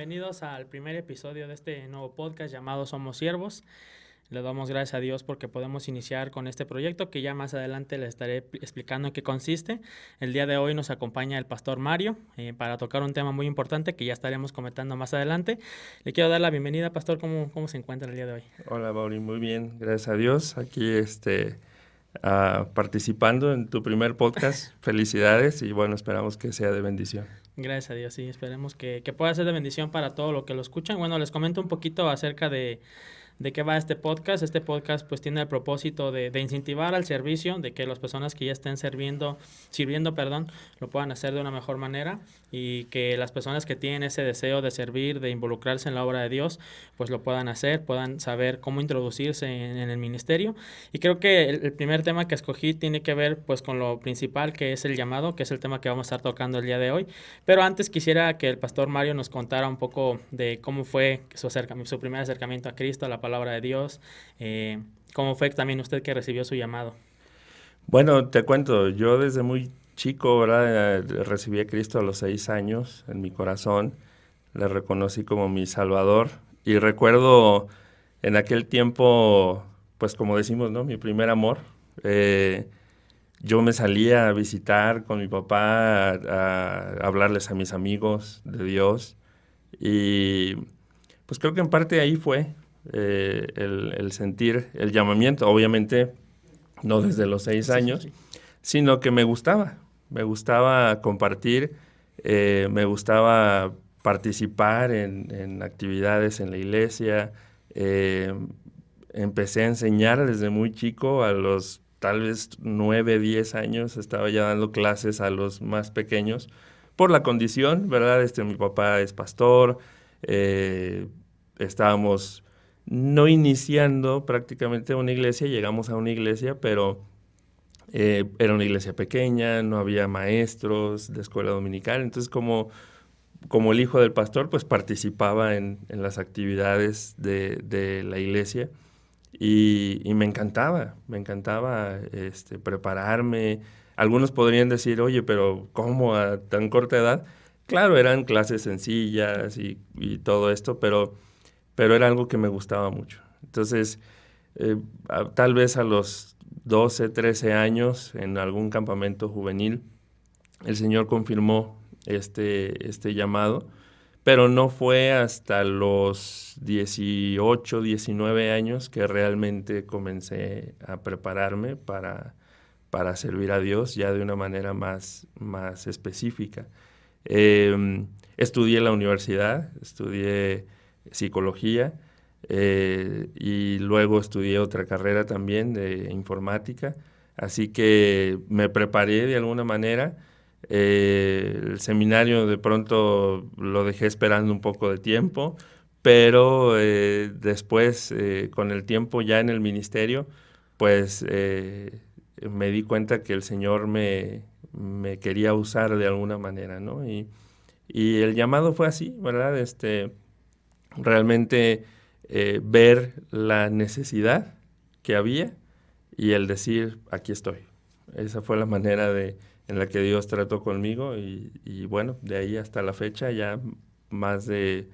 bienvenidos al primer episodio de este nuevo podcast llamado Somos Siervos. Le damos gracias a Dios porque podemos iniciar con este proyecto que ya más adelante les estaré explicando en qué consiste. El día de hoy nos acompaña el pastor Mario para tocar un tema muy importante que ya estaremos comentando más adelante. Le quiero dar la bienvenida, pastor. ¿Cómo se encuentra el día de hoy? Hola, Bauri, muy bien, gracias a Dios. Aquí participando en tu primer podcast. Felicidades y bueno, esperamos que sea de bendición. Gracias a Dios, sí, esperemos que pueda ser de bendición para todo lo que lo escuchan. Bueno, les comento un poquito acerca de qué va este podcast. Este podcast pues tiene el propósito de incentivar al servicio, de que las personas que ya estén sirviendo, lo puedan hacer de una mejor manera y que las personas que tienen ese deseo de servir, de involucrarse en la obra de Dios, pues lo puedan hacer, puedan saber cómo introducirse en el ministerio. Y creo que el primer tema que escogí tiene que ver pues con lo principal, que es el llamado, que es el tema que vamos a estar tocando el día de hoy. Pero antes quisiera que el pastor Mario nos contara un poco de cómo fue su primer acercamiento a Cristo, a la palabra de Dios, cómo fue también usted que recibió su llamado. Bueno, te cuento, yo desde muy chico, ¿verdad? Recibí a Cristo a los 6 años en mi corazón, le reconocí como mi Salvador y recuerdo en aquel tiempo, pues como decimos, ¿no? Mi primer amor. Yo me salía a visitar con mi papá, a hablarles a mis amigos de Dios y pues creo que en parte ahí fue el sentir el llamamiento, obviamente no desde los 6 años, sino que me gustaba compartir, me gustaba participar en actividades en la iglesia, empecé a enseñar desde muy chico, a los tal vez 9, 10 años, estaba ya dando clases a los más pequeños, por la condición, ¿verdad? Mi papá es pastor, estábamos no iniciando prácticamente una iglesia, llegamos a una iglesia, pero era una iglesia pequeña, no había maestros de escuela dominical, entonces como el hijo del pastor, pues participaba en las actividades de la iglesia y me encantaba prepararme. Algunos podrían decir, oye, pero ¿cómo a tan corta edad? Claro, eran clases sencillas y todo esto, pero era algo que me gustaba mucho. Entonces, tal vez a los 12, 13 años, en algún campamento juvenil, el Señor confirmó este llamado, pero no fue hasta los 18, 19 años que realmente comencé a prepararme para servir a Dios ya de una manera más específica. Estudié en la universidad, estudié psicología y luego estudié otra carrera también de informática, así que me preparé de alguna manera. El seminario de pronto lo dejé esperando un poco de tiempo, pero después, con el tiempo ya en el ministerio, pues me di cuenta que el Señor me quería usar de alguna manera, ¿no? Y el llamado fue así, ¿verdad? Realmente ver la necesidad que había y el decir, aquí estoy. Esa fue la manera en la que Dios trató conmigo y bueno, de ahí hasta la fecha ya más de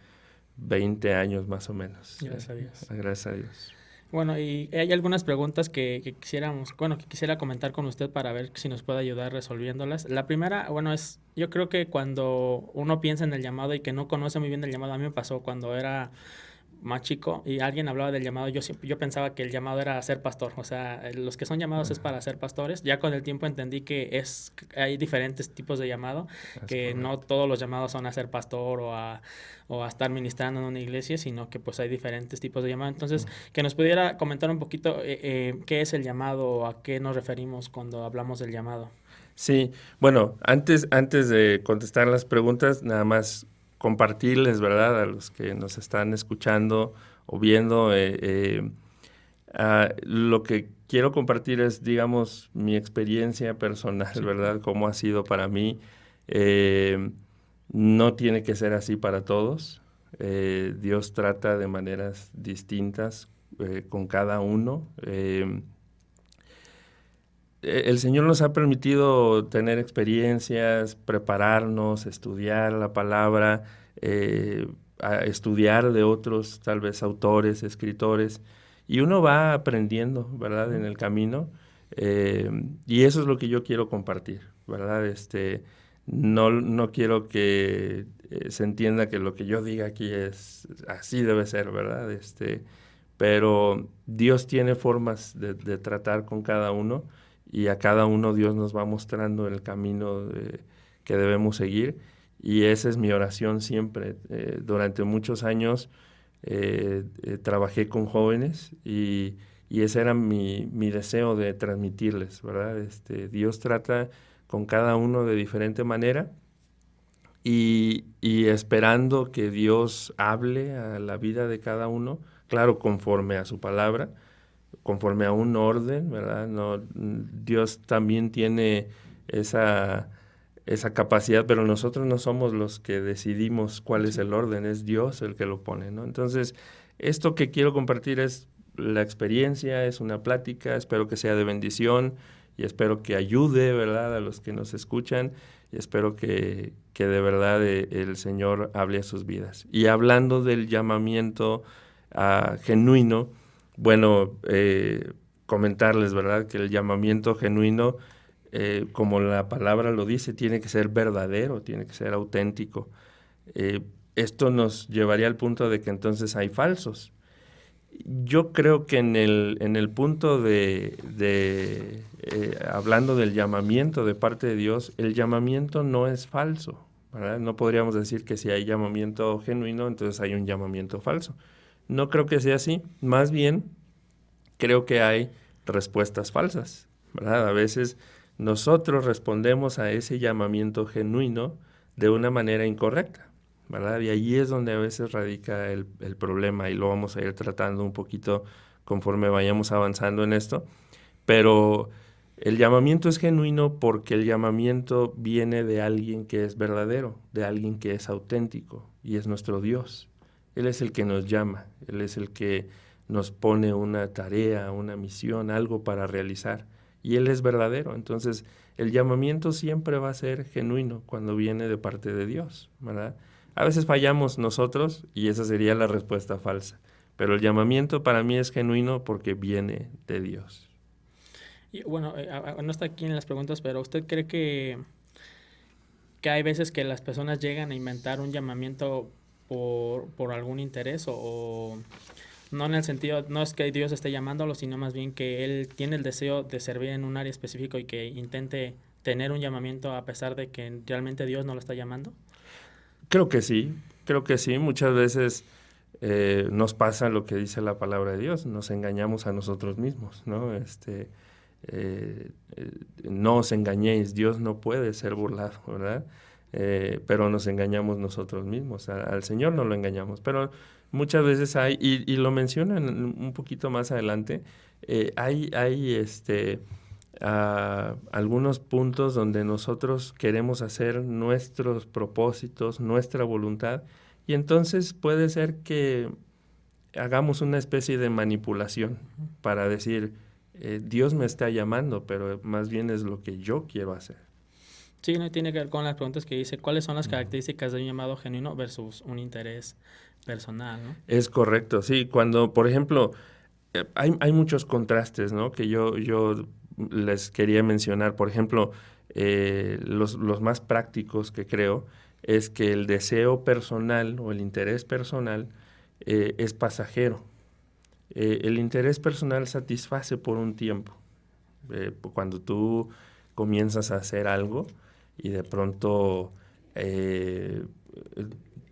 20 años más o menos. Gracias a Dios. Gracias a Dios. Bueno, y hay algunas preguntas que quisiera comentar con usted para ver si nos puede ayudar resolviéndolas. La primera, bueno, yo creo que cuando uno piensa en el llamado y que no conoce muy bien el llamado, a mí me pasó cuando era más chico y alguien hablaba del llamado, yo pensaba que el llamado era ser pastor, o sea, los que son llamados es para ser pastores. Ya con el tiempo entendí que hay diferentes tipos de llamado, que no todos los llamados son a ser pastor o a estar ministrando en una iglesia, sino que pues hay diferentes tipos de llamado. Entonces, que nos pudiera comentar un poquito qué es el llamado o a qué nos referimos cuando hablamos del llamado. Sí, bueno, antes de contestar las preguntas, nada más compartirles, ¿verdad? A los que nos están escuchando o viendo, lo que quiero compartir es, digamos, mi experiencia personal, sí, ¿verdad? Cómo ha sido para mí. No tiene que ser así para todos. Dios trata de maneras distintas con cada uno. El Señor nos ha permitido tener experiencias, prepararnos, estudiar la palabra. a estudiar de otros, tal vez autores, escritores, y uno va aprendiendo, ¿verdad? En el camino, y eso es lo que yo quiero compartir, ¿verdad? No quiero que se entienda que lo que yo diga aquí es así debe ser, ¿verdad? Pero Dios tiene formas de tratar con cada uno, y a cada uno Dios nos va mostrando el camino que debemos seguir, y esa es mi oración siempre. Durante muchos años trabajé con jóvenes, y ese era mi deseo de transmitirles, ¿verdad? Dios trata con cada uno de diferente manera, y esperando que Dios hable a la vida de cada uno, claro, conforme a su palabra, conforme a un orden, ¿verdad? No, Dios también tiene esa capacidad, pero nosotros no somos los que decidimos cuál es el orden, es Dios el que lo pone, ¿no? Entonces, esto que quiero compartir es la experiencia, es una plática, espero que sea de bendición, y espero que ayude, ¿verdad?, a los que nos escuchan, y espero que de verdad el Señor hable a sus vidas. Y hablando del llamamiento genuino, bueno, comentarles, ¿verdad?, que el llamamiento genuino, como la palabra lo dice, tiene que ser verdadero, tiene que ser auténtico. Esto nos llevaría al punto de que entonces hay falsos. Yo creo que en el punto hablando del llamamiento de parte de Dios, el llamamiento no es falso, ¿verdad? No podríamos decir que si hay llamamiento genuino, entonces hay un llamamiento falso. No creo que sea así, más bien creo que hay respuestas falsas, ¿verdad? A veces nosotros respondemos a ese llamamiento genuino de una manera incorrecta, ¿verdad? Y ahí es donde a veces radica el problema, y lo vamos a ir tratando un poquito conforme vayamos avanzando en esto. Pero el llamamiento es genuino porque el llamamiento viene de alguien que es verdadero, de alguien que es auténtico, y es nuestro Dios. Él es el que nos llama, Él es el que nos pone una tarea, una misión, algo para realizar, y Él es verdadero. Entonces, el llamamiento siempre va a ser genuino cuando viene de parte de Dios, ¿verdad? A veces fallamos nosotros, y esa sería la respuesta falsa, pero el llamamiento para mí es genuino porque viene de Dios. Y bueno, no está aquí en las preguntas, pero ¿usted cree que hay veces que las personas llegan a inventar un llamamiento por algún interés o no en el sentido, no es que Dios esté llamándolo, sino más bien que Él tiene el deseo de servir en un área específico y que intente tener un llamamiento a pesar de que realmente Dios no lo está llamando? Creo que sí, muchas veces nos pasa lo que dice la palabra de Dios, nos engañamos a nosotros mismos, ¿no? No os engañéis, Dios no puede ser burlado, ¿verdad? Pero nos engañamos nosotros mismos, al Señor no lo engañamos, pero muchas veces hay, y lo mencionan un poquito más adelante, hay algunos puntos donde nosotros queremos hacer nuestros propósitos, nuestra voluntad, y entonces puede ser que hagamos una especie de manipulación para decir, Dios me está llamando, pero más bien es lo que yo quiero hacer. Sí, no tiene que ver con las preguntas que dice, ¿cuáles son las características de un llamado genuino versus un interés personal, ¿no? Es correcto, sí. Cuando, por ejemplo, hay muchos contrastes, ¿no?, que yo les quería mencionar. Por ejemplo, los más prácticos que creo es que el deseo personal o el interés personal es pasajero. El interés personal satisface por un tiempo. Cuando tú comienzas a hacer algo y de pronto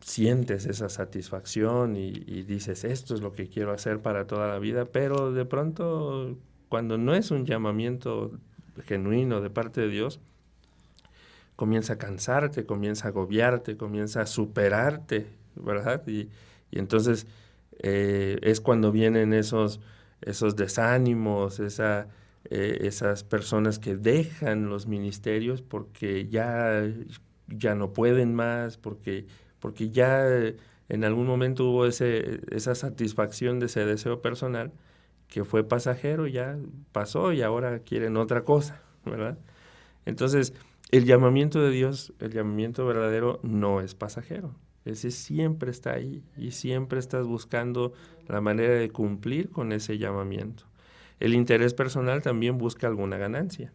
sientes esa satisfacción y dices, esto es lo que quiero hacer para toda la vida, pero de pronto, cuando no es un llamamiento genuino de parte de Dios, comienza a cansarte, comienza a agobiarte, comienza a superarte, ¿verdad? Y entonces es cuando vienen esos desánimos, esas personas que dejan los ministerios porque ya no pueden más, porque ya en algún momento hubo esa satisfacción de ese deseo personal que fue pasajero, ya pasó y ahora quieren otra cosa, ¿verdad? Entonces, el llamamiento de Dios, el llamamiento verdadero, no es pasajero. Ese siempre está ahí y siempre estás buscando la manera de cumplir con ese llamamiento. El interés personal también busca alguna ganancia.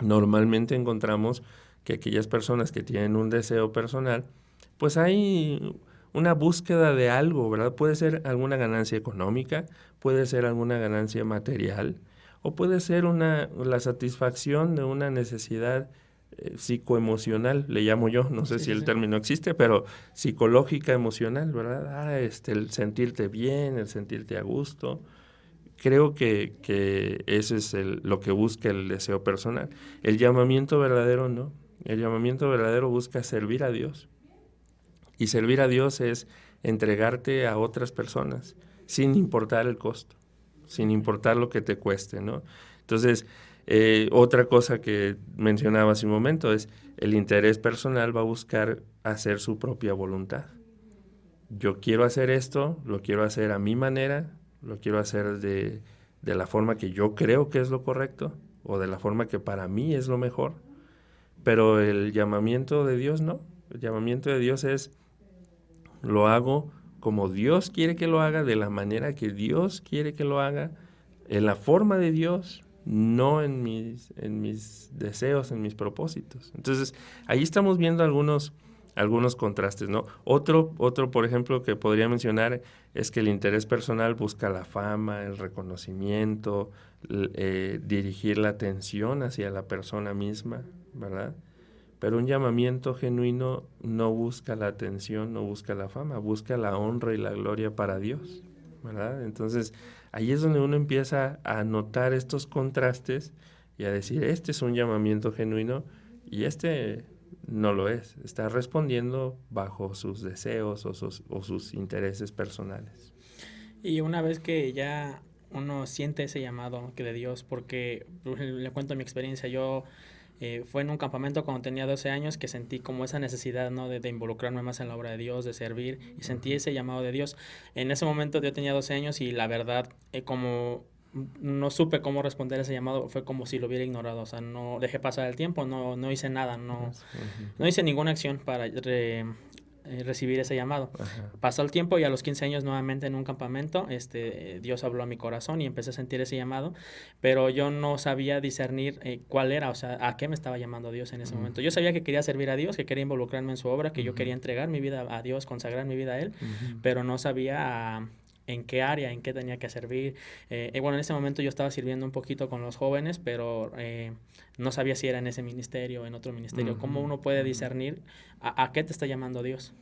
Normalmente encontramos que aquellas personas que tienen un deseo personal, pues hay una búsqueda de algo, ¿verdad? Puede ser alguna ganancia económica, puede ser alguna ganancia material, o puede ser la satisfacción de una necesidad psicoemocional, le llamo yo, no sé si el término existe, pero psicológica, emocional, ¿verdad? El sentirte bien, el sentirte a gusto. Creo que eso es lo que busca el deseo personal. El llamamiento verdadero no. El llamamiento verdadero busca servir a Dios. Y servir a Dios es entregarte a otras personas, sin importar el costo, sin importar lo que te cueste, ¿no? Entonces, otra cosa que mencionaba hace un momento es el interés personal va a buscar hacer su propia voluntad. Yo quiero hacer esto, lo quiero hacer a mi manera, lo quiero hacer de la forma que yo creo que es lo correcto o de la forma que para mí es lo mejor. Pero el llamamiento de Dios no. El llamamiento de Dios es lo hago como Dios quiere que lo haga, de la manera que Dios quiere que lo haga, en la forma de Dios, no en mis deseos, en mis propósitos. Entonces, ahí estamos viendo algunos contrastes, ¿no? Otro, por ejemplo, que podría mencionar es que el interés personal busca la fama, el reconocimiento, dirigir la atención hacia la persona misma, ¿verdad? Pero un llamamiento genuino no busca la atención, no busca la fama, busca la honra y la gloria para Dios, ¿verdad? Entonces, ahí es donde uno empieza a notar estos contrastes y a decir, este es un llamamiento genuino y este no lo es. Está respondiendo bajo sus deseos o sus intereses personales. Y una vez que ya uno siente ese llamado que de Dios, porque le cuento mi experiencia, yo fue en un campamento cuando tenía 12 años que sentí como esa necesidad, ¿no? de involucrarme más en la obra de Dios, de servir, y sentí ese llamado de Dios. En ese momento yo tenía 12 años y la verdad, como no supe cómo responder a ese llamado, fue como si lo hubiera ignorado, o sea, no dejé pasar el tiempo, no hice nada, no hice ninguna acción para recibir ese llamado. Ajá. Pasó el tiempo y a los 15 años nuevamente en un campamento, Dios habló a mi corazón y empecé a sentir ese llamado, pero yo no sabía discernir cuál era, o sea, a qué me estaba llamando Dios en ese momento. Yo sabía que quería servir a Dios, que quería involucrarme en su obra, que yo quería entregar mi vida a Dios, consagrar mi vida a Él, pero no sabía en qué área, en qué tenía que servir. Bueno, en ese momento yo estaba sirviendo un poquito con los jóvenes, pero no sabía si era en ese ministerio o en otro ministerio. ¿Cómo uno puede discernir a qué te está llamando Dios?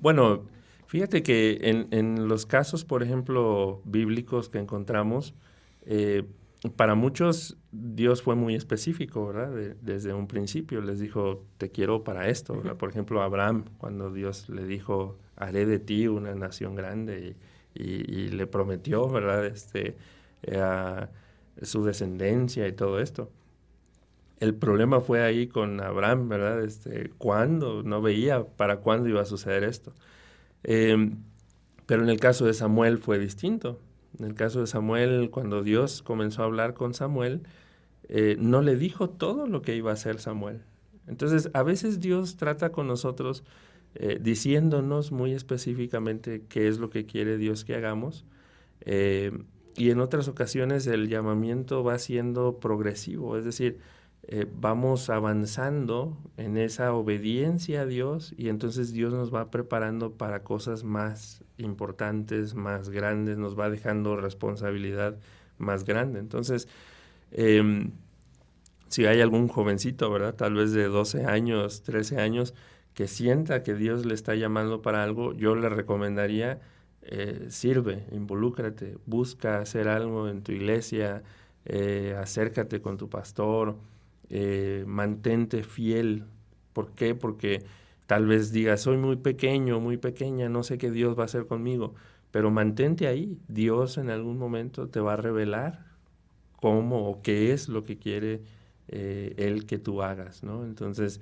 Bueno, fíjate que en los casos, por ejemplo, bíblicos que encontramos, para muchos Dios fue muy específico, ¿verdad? Desde un principio les dijo, te quiero para esto, ¿verdad? Por ejemplo, a Abraham, cuando Dios le dijo, haré de ti una nación grande y le prometió, ¿verdad? A su descendencia y todo esto. El problema fue ahí con Abraham, ¿verdad? ¿Cuándo? No veía para cuándo iba a suceder esto. Pero en el caso de Samuel fue distinto. En el caso de Samuel, cuando Dios comenzó a hablar con Samuel, no le dijo todo lo que iba a hacer Samuel. Entonces, a veces Dios trata con nosotros diciéndonos muy específicamente qué es lo que quiere Dios que hagamos. Y en otras ocasiones el llamamiento va siendo progresivo, es decir, vamos avanzando en esa obediencia a Dios y entonces Dios nos va preparando para cosas más importantes, más grandes, nos va dejando responsabilidad más grande. Entonces, si hay algún jovencito, ¿verdad? Tal vez de 12 años, 13 años, que sienta que Dios le está llamando para algo, yo le recomendaría, sirve, involúcrate, busca hacer algo en tu iglesia, acércate con tu pastor, mantente fiel. ¿Por qué? Porque tal vez digas, soy muy pequeño, muy pequeña, no sé qué Dios va a hacer conmigo, pero mantente ahí. Dios en algún momento te va a revelar cómo o qué es lo que quiere Él que tú hagas, ¿no? Entonces,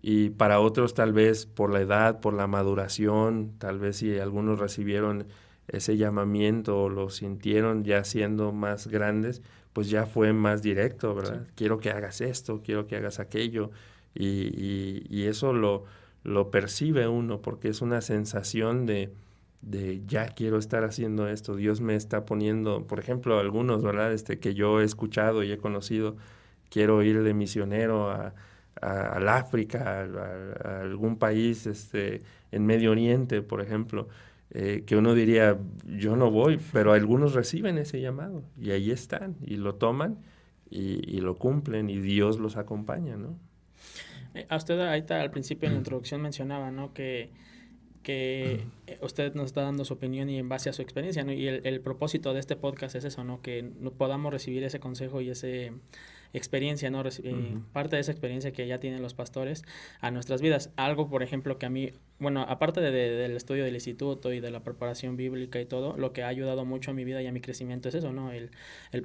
y para otros tal vez por la edad, por la maduración, tal vez si algunos recibieron ese llamamiento o lo sintieron ya siendo más grandes, pues ya fue más directo, ¿verdad? Sí. Quiero que hagas esto, quiero que hagas aquello, y eso lo lo percibe uno, porque es una sensación de ya quiero estar haciendo esto, Dios me está poniendo, por ejemplo, algunos, ¿verdad? Que yo he escuchado y he conocido, quiero ir de misionero al África, a algún país en Medio Oriente, por ejemplo, que uno diría, yo no voy, pero algunos reciben ese llamado y ahí están y lo toman y lo cumplen y Dios los acompaña, ¿no? A usted ahorita al principio en la introducción mencionaba, ¿no? Que usted nos está dando su opinión y en base a su experiencia, ¿no? Y el propósito de este podcast es eso, ¿no? Que podamos recibir ese consejo y ese experiencia, ¿no? Parte de esa experiencia que ya tienen los pastores a nuestras vidas. Algo, por ejemplo, que a mí, bueno, aparte del estudio del instituto y de la preparación bíblica y todo, lo que ha ayudado mucho a mi vida y a mi crecimiento es eso, ¿no? El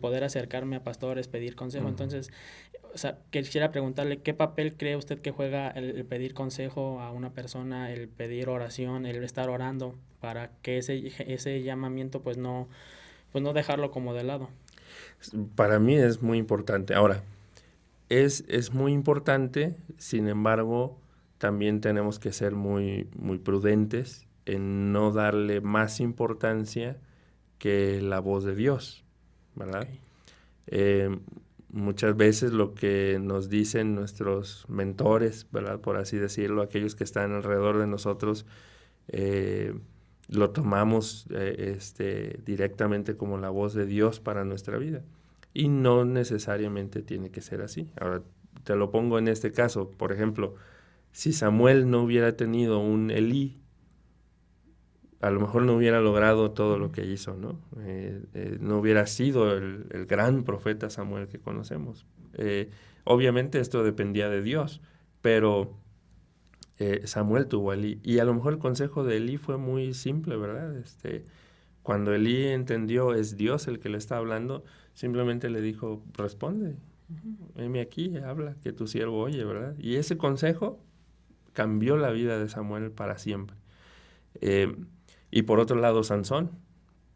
poder acercarme a pastores, pedir consejo. Entonces, o sea, quisiera preguntarle, ¿qué papel cree usted que juega el pedir consejo a una persona, el pedir oración, el estar orando para que ese llamamiento pues no dejarlo como de lado? Para mí es muy importante. Ahora, es muy importante, sin embargo, también tenemos que ser muy, muy prudentes en no darle más importancia que la voz de Dios, ¿verdad? Okay. Muchas veces lo que nos dicen nuestros mentores, ¿verdad? Por así decirlo, aquellos que están alrededor de nosotros, lo tomamos directamente como la voz de Dios para nuestra vida. Y no necesariamente tiene que ser así. Ahora, te lo pongo en este caso. Por ejemplo, si Samuel no hubiera tenido un Elí, a lo mejor no hubiera logrado todo lo que hizo, ¿no? No hubiera sido el gran profeta Samuel que conocemos. Obviamente esto dependía de Dios, pero Samuel tuvo a Elí. Y a lo mejor el consejo de Elí fue muy simple, ¿verdad? Cuando Elí entendió es Dios el que le está hablando, simplemente le dijo, responde, heme aquí, habla, que tu siervo oye, ¿verdad? Y ese consejo cambió la vida de Samuel para siempre. Y por otro lado, Sansón.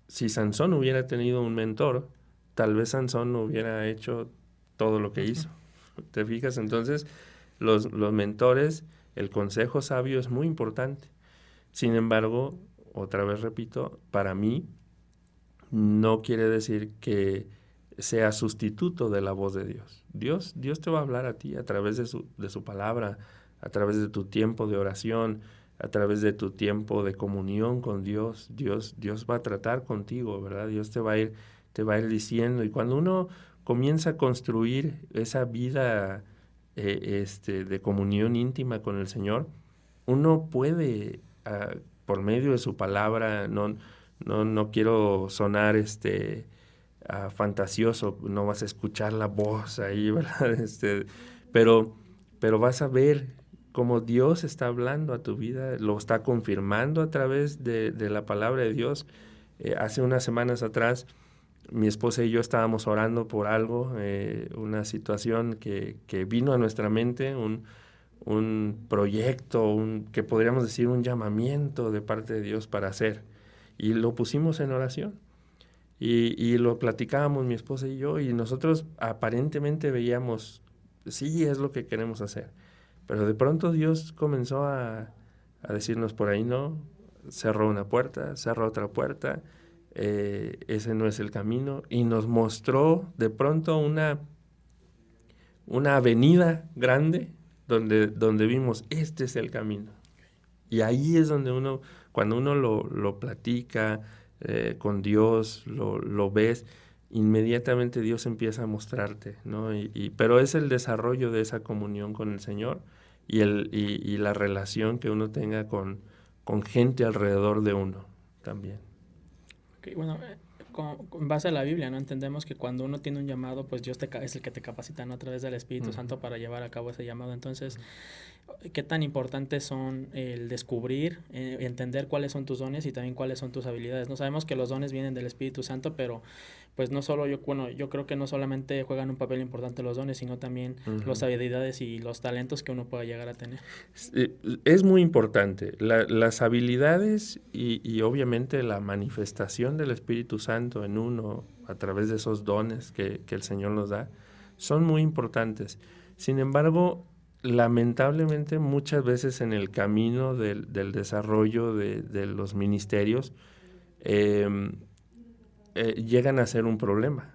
Si Sansón hubiera tenido un mentor, tal vez Sansón no hubiera hecho todo lo que hizo. ¿Te fijas? Entonces, los mentores, el consejo sabio es muy importante. Sin embargo, otra vez repito, para mí no quiere decir que sea sustituto de la voz de Dios. Dios te va a hablar a ti a través de su palabra, a través de tu tiempo de oración, a través de tu tiempo de comunión con Dios. Dios va a tratar contigo, ¿verdad? Dios te va a ir diciendo. Y cuando uno comienza a construir esa vida de comunión íntima con el Señor, uno puede, por medio de su palabra, no quiero sonar fantasioso, no vas a escuchar la voz ahí, ¿verdad? Pero, pero vas a ver cómo Dios está hablando a tu vida, lo está confirmando a través de la palabra de Dios. Hace unas semanas atrás, mi esposa y yo estábamos orando por algo, una situación que vino a nuestra mente, un proyecto, que podríamos decir un llamamiento de parte de Dios para hacer. Y lo pusimos en oración. Y lo platicábamos mi esposa y yo, y nosotros aparentemente veíamos, sí, es lo que queremos hacer. Pero de pronto Dios comenzó a decirnos por ahí no, cerró una puerta, cerró otra puerta, ese no es el camino, y nos mostró de pronto una avenida grande donde vimos, este es el camino. Y ahí es donde cuando uno lo platica con Dios, lo ves, inmediatamente Dios empieza a mostrarte, ¿no? Pero es el desarrollo de esa comunión con el Señor y la relación que uno tenga con gente alrededor de uno también. Okay, bueno, con base a la Biblia, ¿no? Entendemos que cuando uno tiene un llamado, pues Dios es el que te capacita, ¿no? A través del Espíritu Santo para llevar a cabo ese llamado. Entonces, ¿qué tan importantes son el descubrir, entender cuáles son tus dones y también cuáles son tus habilidades? No sabemos que los dones vienen del Espíritu Santo, pero pues no solo yo creo que no solamente juegan un papel importante los dones, sino también las habilidades y los talentos que uno pueda llegar a tener. Es muy importante. Las habilidades y obviamente la manifestación del Espíritu Santo en uno a través de esos dones que el Señor nos da son muy importantes. Sin embargo, lamentablemente muchas veces en el camino del desarrollo de los ministerios llegan a ser un problema.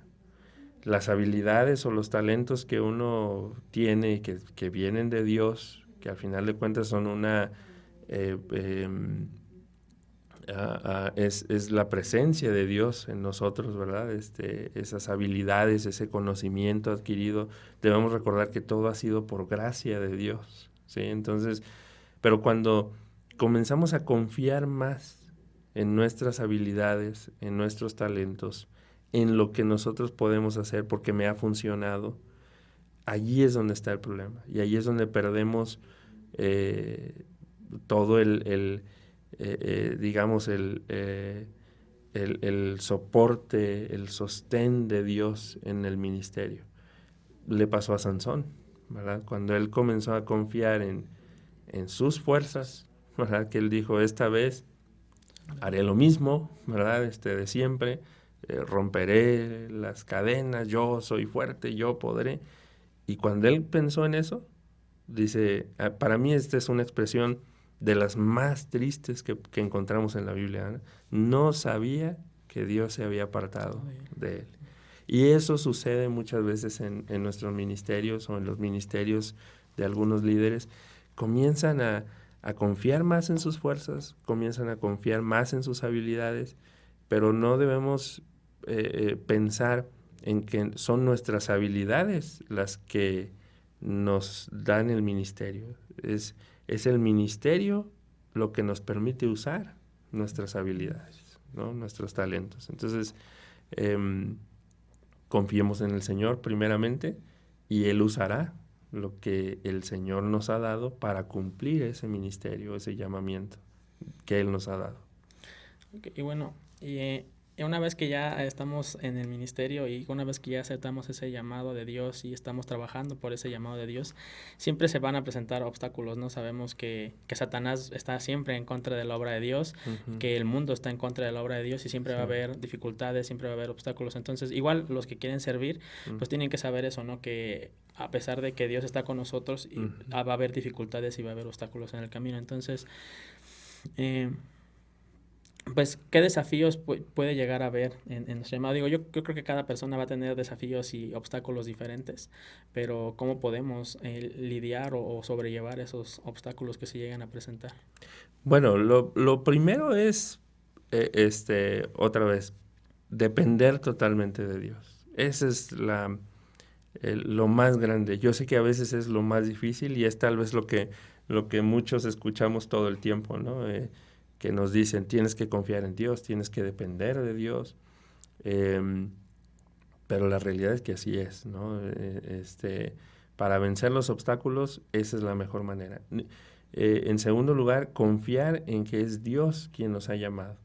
Las habilidades o los talentos que uno tiene, que vienen de Dios, que al final de cuentas son es la presencia de Dios en nosotros, ¿verdad? Esas habilidades, ese conocimiento adquirido, debemos recordar que todo ha sido por gracia de Dios, ¿sí? Entonces, pero cuando comenzamos a confiar más en nuestras habilidades, en nuestros talentos, en lo que nosotros podemos hacer porque me ha funcionado, allí es donde está el problema. Y allí es donde perdemos todo digamos, el soporte, el sostén de Dios en el ministerio. Le pasó a Sansón, ¿verdad? Cuando él comenzó a confiar en sus fuerzas, ¿verdad? Que él dijo, esta vez haré lo mismo, ¿verdad? De siempre, romperé las cadenas, yo soy fuerte, yo podré. Y cuando él pensó en eso, dice, para mí esta es una expresión de las más tristes que encontramos en la Biblia, ¿no? No sabía que Dios se había apartado de él. Y eso sucede muchas veces en nuestros ministerios o en los ministerios de algunos líderes. Comienzan a confiar más en sus fuerzas, comienzan a confiar más en sus habilidades, pero no debemos pensar en que son nuestras habilidades las que nos dan el ministerio. Es el ministerio lo que nos permite usar nuestras habilidades, ¿no? Nuestros talentos. Entonces, confiemos en el Señor primeramente y Él usará lo que el Señor nos ha dado para cumplir ese ministerio, ese llamamiento que Él nos ha dado. Y bueno, una vez que ya estamos en el ministerio y una vez que ya aceptamos ese llamado de Dios y estamos trabajando por ese llamado de Dios, siempre se van a presentar obstáculos, ¿no? Sabemos que Satanás está siempre en contra de la obra de Dios, que el mundo está en contra de la obra de Dios y siempre va a haber dificultades, siempre va a haber obstáculos. Entonces, igual los que quieren servir, pues tienen que saber eso, ¿no? Que a pesar de que Dios está con nosotros, va a haber dificultades y va a haber obstáculos en el camino. Entonces, pues, ¿qué desafíos puede llegar a haber en nuestro llamado? Digo, yo creo que cada persona va a tener desafíos y obstáculos diferentes, pero ¿cómo podemos lidiar o sobrellevar esos obstáculos que se llegan a presentar? Bueno, lo primero es, otra vez, depender totalmente de Dios. Ese es lo más grande. Yo sé que a veces es lo más difícil y es tal vez lo que muchos escuchamos todo el tiempo, ¿no? Que nos dicen, tienes que confiar en Dios, tienes que depender de Dios. Pero la realidad es que así es, ¿no? Para vencer los obstáculos, esa es la mejor manera. En segundo lugar, confiar en que es Dios quien nos ha llamado.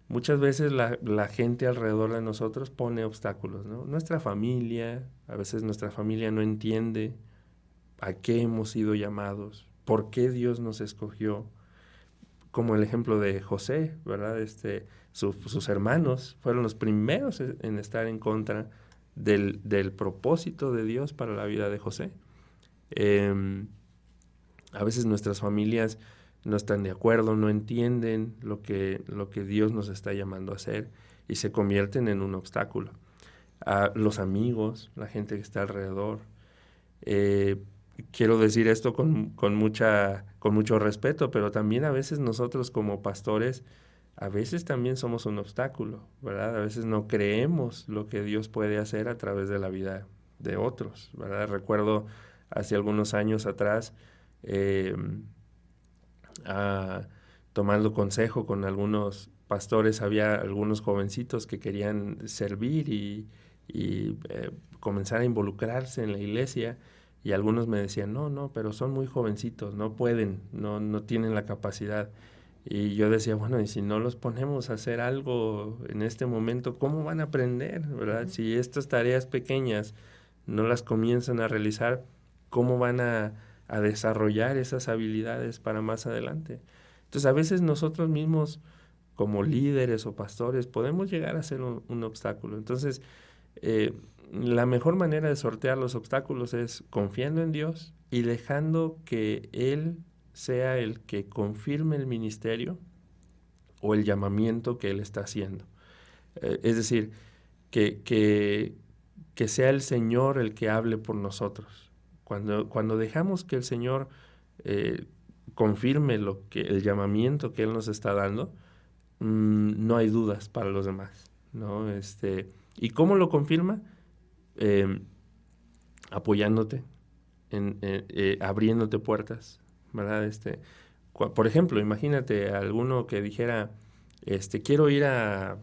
Muchas veces la gente alrededor de nosotros pone obstáculos, ¿no? Nuestra familia, a veces nuestra familia no entiende a qué hemos sido llamados, por qué Dios nos escogió. Como el ejemplo de José, ¿verdad? Sus hermanos fueron los primeros en estar en contra del propósito de Dios para la vida de José. A veces nuestras familias no están de acuerdo, no entienden lo que Dios nos está llamando a hacer y se convierten en un obstáculo. Los amigos, la gente que está alrededor. Quiero decir esto con mucho respeto, pero también a veces nosotros como pastores, a veces también somos un obstáculo, ¿verdad? A veces no creemos lo que Dios puede hacer a través de la vida de otros, ¿verdad? Recuerdo hace algunos años atrás, tomando consejo con algunos pastores, había algunos jovencitos que querían servir y comenzar a involucrarse en la iglesia. Y algunos me decían, no, pero son muy jovencitos, no pueden, no tienen la capacidad. Y yo decía, bueno, y si no los ponemos a hacer algo en este momento, ¿cómo van a aprender, verdad? Si estas tareas pequeñas no las comienzan a realizar, ¿cómo van a desarrollar esas habilidades para más adelante? Entonces, a veces nosotros mismos, como líderes o pastores, podemos llegar a ser un obstáculo. Entonces, la mejor manera de sortear los obstáculos es confiando en Dios y dejando que Él sea el que confirme el ministerio o el llamamiento que Él está haciendo. Es decir, que sea el Señor el que hable por nosotros. Cuando dejamos que el Señor confirme el llamamiento que Él nos está dando, no hay dudas para los demás, ¿no? ¿Y cómo lo confirma? Apoyándote, abriéndote puertas, ¿verdad? Por ejemplo, imagínate a alguno que dijera, quiero ir a,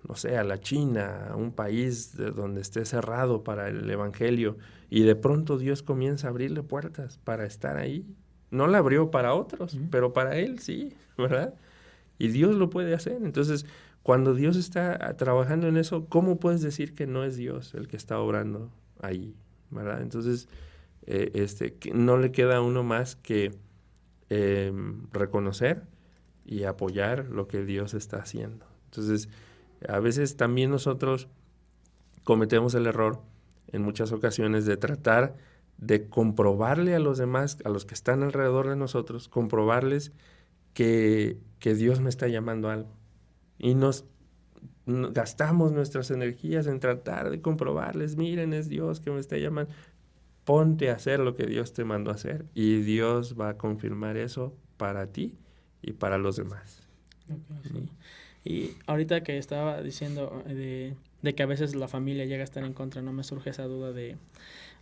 no sé, a la China, a un país donde esté cerrado para el evangelio, y de pronto Dios comienza a abrirle puertas para estar ahí. No la abrió para otros, pero para él sí, ¿verdad? Y Dios lo puede hacer. Entonces, cuando Dios está trabajando en eso, ¿cómo puedes decir que no es Dios el que está obrando ahí, ¿verdad? Entonces, no le queda a uno más que reconocer y apoyar lo que Dios está haciendo. Entonces, a veces también nosotros cometemos el error en muchas ocasiones de tratar de comprobarle a los demás, a los que están alrededor de nosotros, comprobarles que Dios me está llamando a algo. Y gastamos nuestras energías en tratar de comprobarles, miren, es Dios que me está llamando. Ponte a hacer lo que Dios te mandó a hacer y Dios va a confirmar eso para ti y para los demás. Okay, sí. Y ahorita que estaba diciendo de que a veces la familia llega a estar en contra, no me surge esa duda de...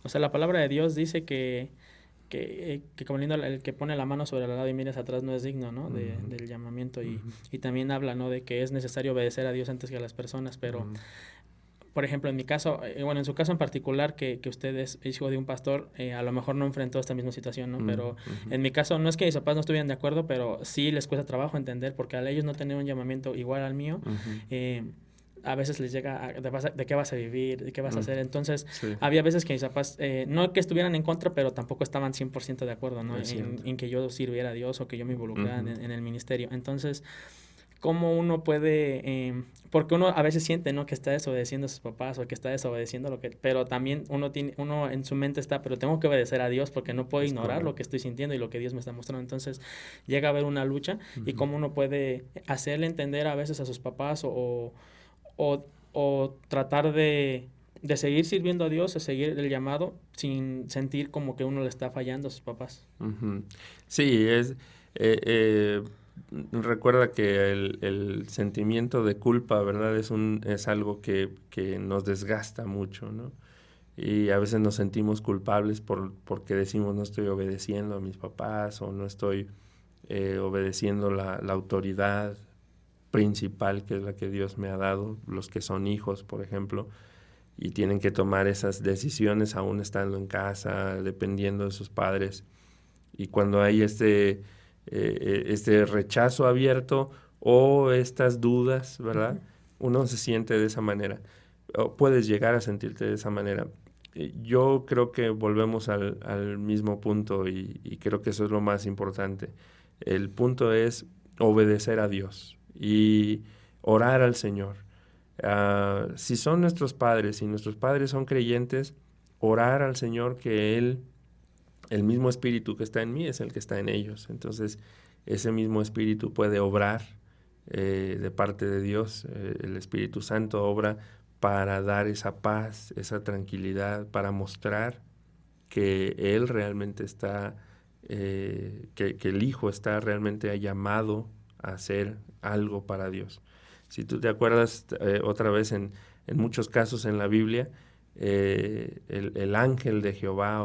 O sea, la palabra de Dios dice que como lindo, el que pone la mano sobre el lado y miras atrás no es digno, ¿no? Del llamamiento. Y también habla, ¿no? De que es necesario obedecer a Dios antes que a las personas, pero... Por ejemplo, en mi caso, bueno, en su caso en particular, que usted es hijo de un pastor, a lo mejor no enfrentó esta misma situación, ¿no? Pero en mi caso, no es que mis papás no estuvieran de acuerdo, pero sí les cuesta trabajo entender, porque al ellos no tener un llamamiento igual al mío, a veces les llega de qué vas a vivir, de qué vas a hacer. Entonces, sí, había veces que mis papás, no que estuvieran en contra, pero tampoco estaban 100% de acuerdo, ¿no? En que yo sirviera a Dios o que yo me involucrara en el ministerio. Entonces, cómo uno puede, porque uno a veces siente, ¿no? Que está desobedeciendo a sus papás o que está desobedeciendo pero también uno en su mente está, pero tengo que obedecer a Dios porque no puedo ignorar lo que estoy sintiendo y lo que Dios me está mostrando. Entonces llega a haber una lucha y cómo uno puede hacerle entender a veces a sus papás o tratar de seguir sirviendo a Dios, de seguir el llamado sin sentir como que uno le está fallando a sus papás. Sí, recuerda que el sentimiento de culpa, ¿verdad? Es algo que nos desgasta mucho, ¿no? Y a veces nos sentimos culpables porque decimos no estoy obedeciendo a mis papás o no estoy obedeciendo la autoridad principal que es la que Dios me ha dado, los que son hijos, por ejemplo, y tienen que tomar esas decisiones aún estando en casa, dependiendo de sus padres. Y cuando hay este rechazo abierto o estas dudas, ¿verdad? Uno se siente de esa manera. O puedes llegar a sentirte de esa manera. Yo creo que volvemos al mismo punto y creo que eso es lo más importante. El punto es obedecer a Dios y orar al Señor. Si son nuestros padres, si nuestros padres son creyentes, orar al Señor que el mismo espíritu que está en mí es el que está en ellos. Entonces, ese mismo espíritu puede obrar de parte de Dios. El Espíritu Santo obra para dar esa paz, esa tranquilidad, para mostrar que Él realmente está, que el Hijo está realmente llamado a hacer algo para Dios. Si tú te acuerdas otra vez en muchos casos en la Biblia, el ángel de Jehová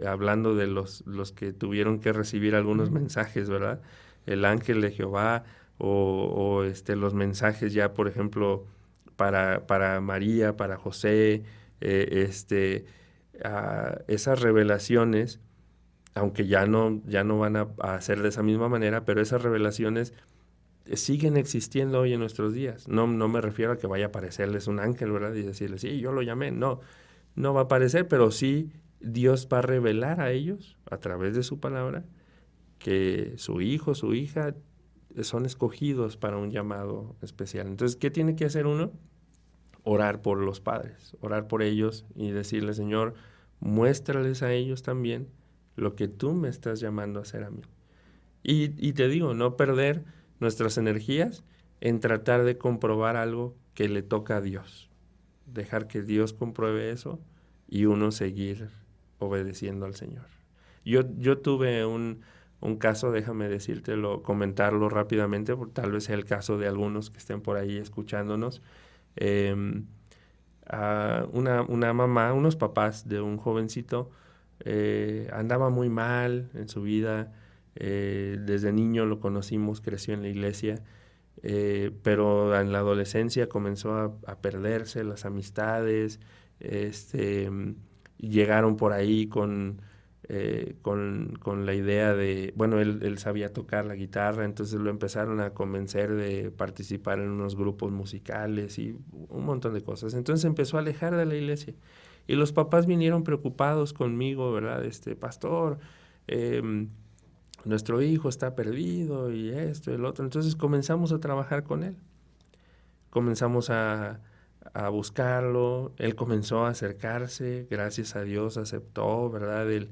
hablando de los que tuvieron que recibir algunos mensajes, ¿verdad? El ángel de Jehová o los mensajes ya, por ejemplo, para María, para José, esas revelaciones, aunque ya no van a ser de esa misma manera, pero esas revelaciones siguen existiendo hoy en nuestros días. No me refiero a que vaya a aparecerles un ángel, ¿verdad? Y decirles, sí, yo lo llamé. No va a aparecer, pero sí Dios va a revelar a ellos, a través de su palabra, que su hijo, su hija, son escogidos para un llamado especial. Entonces, ¿qué tiene que hacer uno? orar por los padres, orar por ellos y decirle, Señor, muéstrales a ellos también lo que tú me estás llamando a hacer a mí. Y te digo, no perder nuestras energías en tratar de comprobar algo que le toca a Dios. Dejar que Dios compruebe eso y uno seguir obedeciendo al Señor. Yo tuve un caso, déjame decírtelo, comentarlo rápidamente, porque tal vez sea el caso de algunos que estén por ahí escuchándonos. Una mamá, unos papás de un jovencito, andaba muy mal en su vida. Desde niño lo conocimos, creció en la iglesia, pero en la adolescencia comenzó a perderse las amistades. Llegaron por ahí con la idea de, bueno, él sabía tocar la guitarra, entonces lo empezaron a convencer de participar en unos grupos musicales y un montón de cosas. Entonces empezó a alejar de la iglesia. Y los papás vinieron preocupados conmigo, ¿verdad? Pastor, nuestro hijo está perdido y esto y el otro. Entonces comenzamos a trabajar con él. Comenzamos a buscarlo. Él comenzó a acercarse. Gracias a Dios aceptó, ¿verdad? Él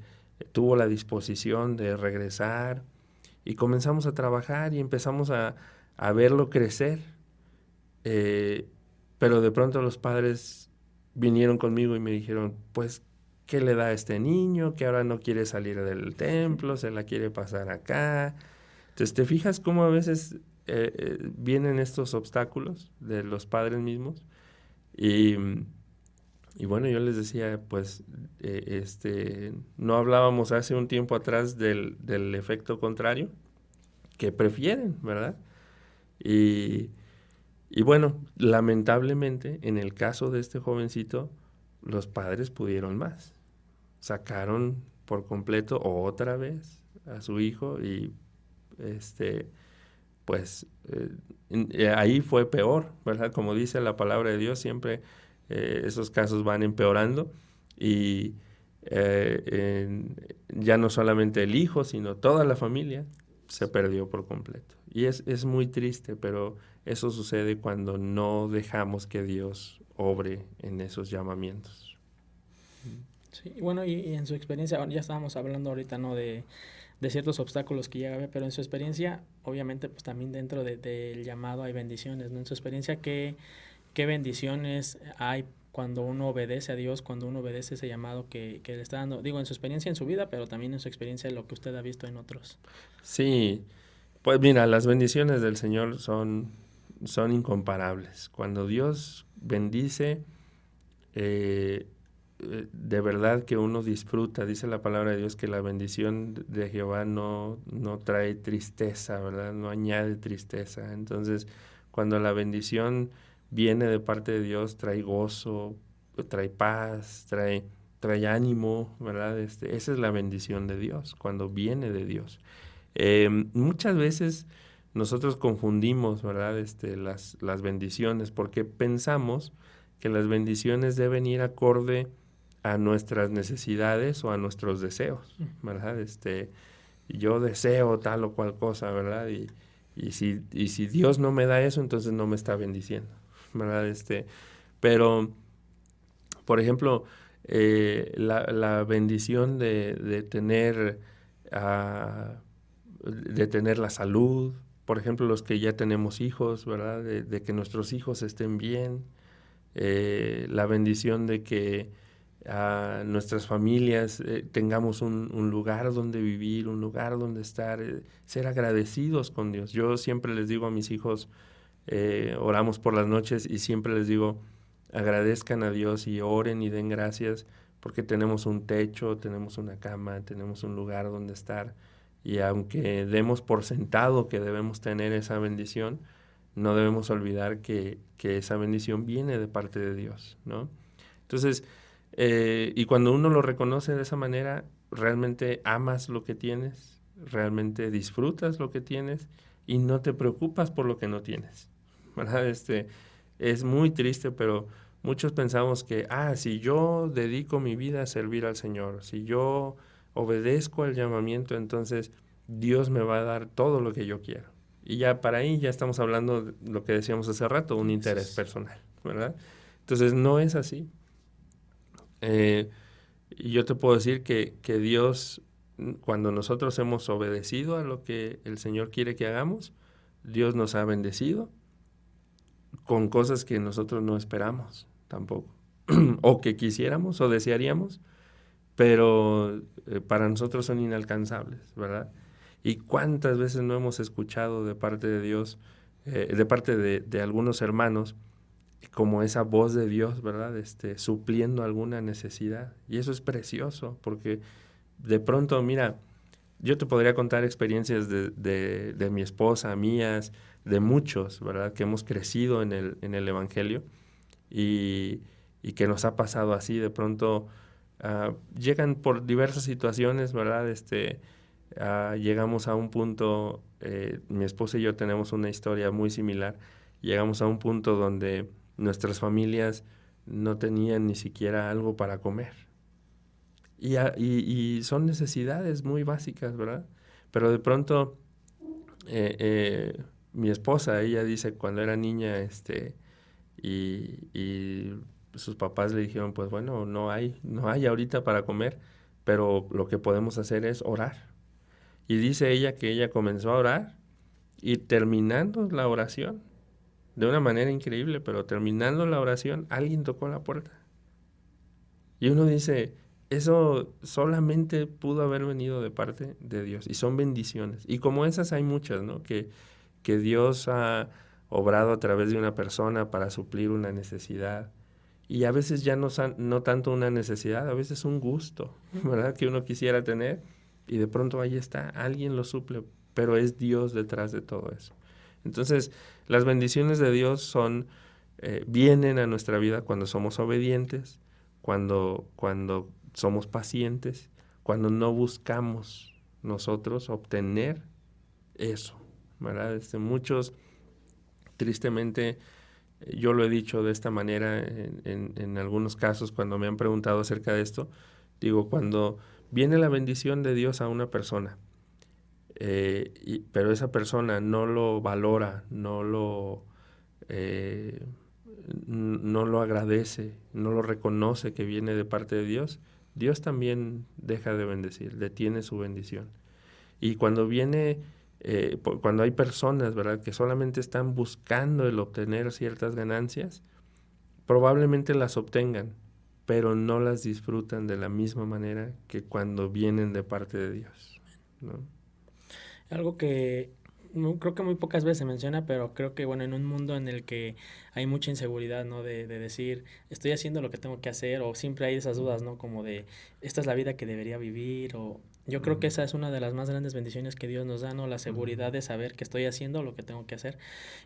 tuvo la disposición de regresar. Y comenzamos a trabajar y empezamos a verlo crecer. Pero de pronto los padres vinieron conmigo y me dijeron, pues, ¿qué le da a este niño? Que ahora no quiere salir del templo, se la quiere pasar acá. Entonces, ¿te fijas cómo a veces vienen estos obstáculos de los padres mismos? Y bueno, yo les decía, pues, no hablábamos hace un tiempo atrás del efecto contrario, que prefieren, ¿verdad? Y bueno, lamentablemente, en el caso de este jovencito, los padres pudieron más. Sacaron por completo otra vez a su hijo y pues ahí fue peor, ¿verdad? Como dice la palabra de Dios, siempre esos casos van empeorando y ya no solamente el hijo, sino toda la familia se perdió por completo. Y es muy triste, pero eso sucede cuando no dejamos que Dios obre en esos llamamientos. Sí, bueno, y en su experiencia, ya estábamos hablando ahorita, ¿no? De ciertos obstáculos que llega a haber, pero en su experiencia, obviamente, pues también dentro del llamado hay bendiciones, ¿no? En su experiencia, ¿qué bendiciones hay cuando uno obedece a Dios, cuando uno obedece ese llamado que le está dando? Digo, en su experiencia en su vida, pero también en su experiencia de lo que usted ha visto en otros. Sí, pues mira, las bendiciones del Señor son incomparables. Cuando Dios bendice, de verdad que uno disfruta. Dice la palabra de Dios que la bendición de Jehová no trae tristeza, ¿verdad? No añade tristeza. Entonces, cuando la bendición viene de parte de Dios, trae gozo, trae paz, trae ánimo, ¿verdad? Esa es la bendición de Dios, cuando viene de Dios. Muchas veces nosotros confundimos, ¿verdad? Las bendiciones, porque pensamos que las bendiciones deben ir acorde a nuestras necesidades o a nuestros deseos, ¿verdad? Yo deseo tal o cual cosa, ¿verdad? Y si Dios no me da eso, entonces no me está bendiciendo, ¿verdad? Pero, por ejemplo, la bendición de tener la salud, por ejemplo, los que ya tenemos hijos, ¿verdad? De que nuestros hijos estén bien, la bendición de que nuestras familias tengamos un lugar donde vivir, un lugar donde estar, ser agradecidos con Dios. Yo siempre les digo a mis hijos, oramos por las noches y siempre les digo, agradezcan a Dios y oren y den gracias porque tenemos un techo, tenemos una cama, tenemos un lugar donde estar. Y aunque demos por sentado que debemos tener esa bendición, no debemos olvidar que esa bendición viene de parte de Dios, ¿no? Entonces, y cuando uno lo reconoce de esa manera, realmente amas lo que tienes, realmente disfrutas lo que tienes y no te preocupas por lo que no tienes, ¿verdad? Es muy triste, pero muchos pensamos que, si yo dedico mi vida a servir al Señor, si yo obedezco al llamamiento, entonces Dios me va a dar todo lo que yo quiero. Y ya para ahí ya estamos hablando de lo que decíamos hace rato, un interés personal, ¿verdad? Entonces, no es así. Y yo te puedo decir que Dios, cuando nosotros hemos obedecido a lo que el Señor quiere que hagamos, Dios nos ha bendecido con cosas que nosotros no esperamos tampoco, o que quisiéramos o desearíamos, pero para nosotros son inalcanzables, ¿verdad? Y cuántas veces no hemos escuchado de parte de Dios, de parte de algunos hermanos, como esa voz de Dios, ¿verdad? Supliendo alguna necesidad. Y eso es precioso, porque de pronto, mira, yo te podría contar experiencias de mi esposa, mías, de muchos, ¿verdad? Que hemos crecido en el Evangelio y que nos ha pasado así. De pronto llegan por diversas situaciones, ¿verdad? Llegamos a un punto, mi esposa y yo tenemos una historia muy similar. Llegamos a un punto donde nuestras familias no tenían ni siquiera algo para comer. Y son necesidades muy básicas, ¿verdad? Pero de pronto, mi esposa, ella dice, cuando era niña, y sus papás le dijeron, pues bueno, no hay ahorita para comer, pero lo que podemos hacer es orar. Y dice ella que ella comenzó a orar y terminando la oración, de una manera increíble, pero terminando la oración, alguien tocó la puerta. Y uno dice, eso solamente pudo haber venido de parte de Dios. Y son bendiciones. Y como esas hay muchas, ¿no? Que Dios ha obrado a través de una persona para suplir una necesidad. Y a veces ya no tanto una necesidad, a veces un gusto, ¿verdad? Que uno quisiera tener. Y de pronto ahí está, alguien lo suple, pero es Dios detrás de todo eso. Entonces, las bendiciones de Dios vienen a nuestra vida cuando somos obedientes, cuando somos pacientes, cuando no buscamos nosotros obtener eso, ¿verdad? Muchos, tristemente, yo lo he dicho de esta manera en algunos casos cuando me han preguntado acerca de esto, digo, cuando viene la bendición de Dios a una persona, pero esa persona no lo valora, no lo agradece, no lo reconoce que viene de parte de Dios, Dios también deja de bendecir, detiene su bendición. Y cuando cuando hay personas, ¿verdad?, que solamente están buscando el obtener ciertas ganancias, probablemente las obtengan, pero no las disfrutan de la misma manera que cuando vienen de parte de Dios, ¿no? Algo que creo que muy pocas veces se menciona, pero creo que bueno, en un mundo en el que hay mucha inseguridad, ¿no? De decir, estoy haciendo lo que tengo que hacer, o siempre hay esas dudas, ¿no? Como de, esta es la vida que debería vivir, o yo creo que esa es una de las más grandes bendiciones que Dios nos da, ¿no? La seguridad de saber que estoy haciendo lo que tengo que hacer.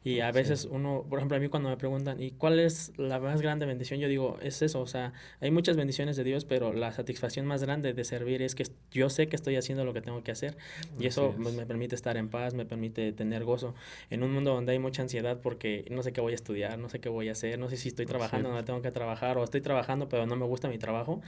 Y a veces uno, por ejemplo, a mí cuando me preguntan, ¿y cuál es la más grande bendición? Yo digo, es eso, o sea, hay muchas bendiciones de Dios, pero la satisfacción más grande de servir es que yo sé que estoy haciendo lo que tengo que hacer. Y eso me permite estar en paz, me permite tener gozo en un mundo donde hay mucha ansiedad porque no sé qué voy a estudiar, no sé qué voy a hacer, no sé si estoy trabajando donde tengo que trabajar o estoy trabajando pero no me gusta mi trabajo.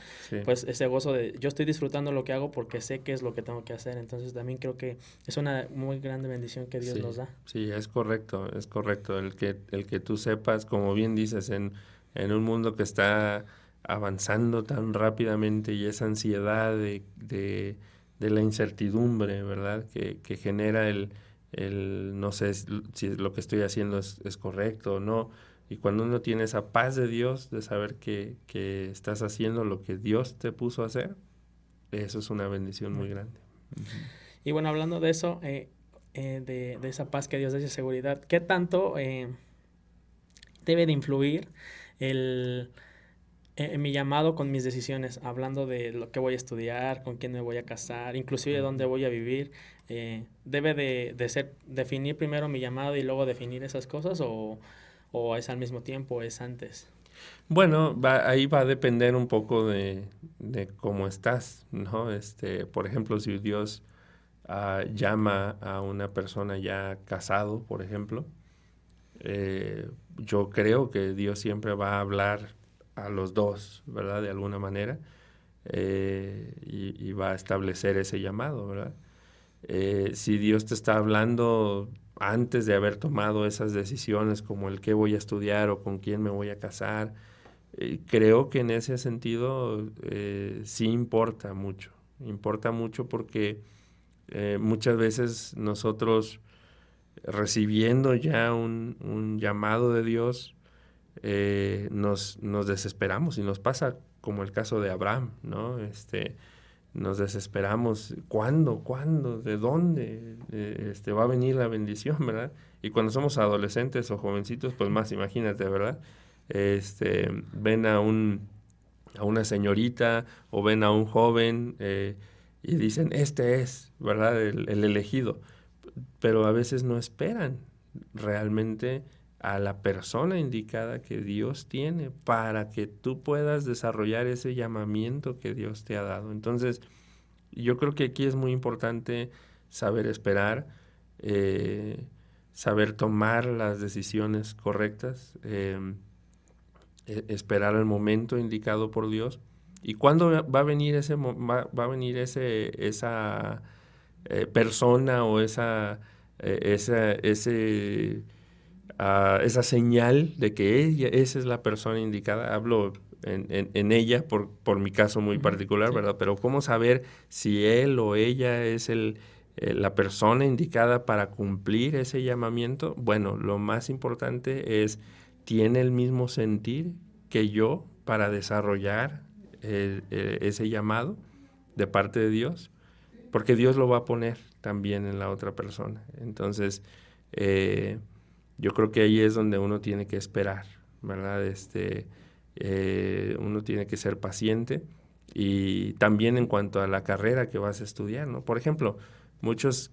Pues ese gozo de yo estoy disfrutando lo que hago porque sé qué es lo que tengo que hacer. Entonces también creo que es una muy grande bendición que Dios nos da. Sí, es correcto. El que tú sepas, como bien dices, en un mundo que está avanzando tan rápidamente y esa ansiedad de la incertidumbre, ¿verdad? Que genera no sé si lo que estoy haciendo es correcto o no. Y cuando uno tiene esa paz de Dios, de saber que estás haciendo lo que Dios te puso a hacer, eso es una bendición muy grande. Y bueno, hablando de eso, de esa paz que Dios da, esa seguridad, ¿qué tanto debe de influir el mi llamado con mis decisiones, hablando de lo que voy a estudiar, con quién me voy a casar, inclusive dónde voy a vivir? ¿Debe de ser definir primero mi llamado y luego definir esas cosas, o es al mismo tiempo, es antes? Bueno, ahí va a depender un poco de cómo estás, ¿no? Por ejemplo, si Dios llama a una persona ya casado, por ejemplo, yo creo que Dios siempre va a hablar a los dos, ¿verdad? De alguna manera, y va a establecer ese llamado, ¿verdad? Si Dios te está hablando antes de haber tomado esas decisiones, como el qué voy a estudiar o con quién me voy a casar, creo que en ese sentido sí importa mucho porque muchas veces nosotros recibiendo ya un llamado de Dios, nos desesperamos y nos pasa como el caso de Abraham, ¿no? Nos desesperamos. ¿Cuándo? ¿Cuándo? ¿De dónde? Va a venir la bendición, ¿verdad? Y cuando somos adolescentes o jovencitos, pues más, imagínate, ¿verdad? Ven a una señorita o ven a un joven y dicen, este es, ¿verdad? El elegido. Pero a veces no esperan realmente a la persona indicada que Dios tiene para que tú puedas desarrollar ese llamamiento que Dios te ha dado. Entonces, yo creo que aquí es muy importante saber esperar, saber tomar las decisiones correctas, esperar el momento indicado por Dios. ¿Y cuándo va a venir esa persona o esa señal de que esa es la persona indicada? Hablo en ella por mi caso muy particular, sí. ¿verdad? Pero ¿cómo saber si él o ella es la persona indicada para cumplir ese llamamiento? Bueno, lo más importante es, ¿tiene el mismo sentir que yo para desarrollar ese llamado de parte de Dios? Porque Dios lo va a poner también en la otra persona. Entonces, yo creo que ahí es donde uno tiene que esperar, ¿verdad? Uno tiene que ser paciente y también en cuanto a la carrera que vas a estudiar, ¿no? Por ejemplo, muchos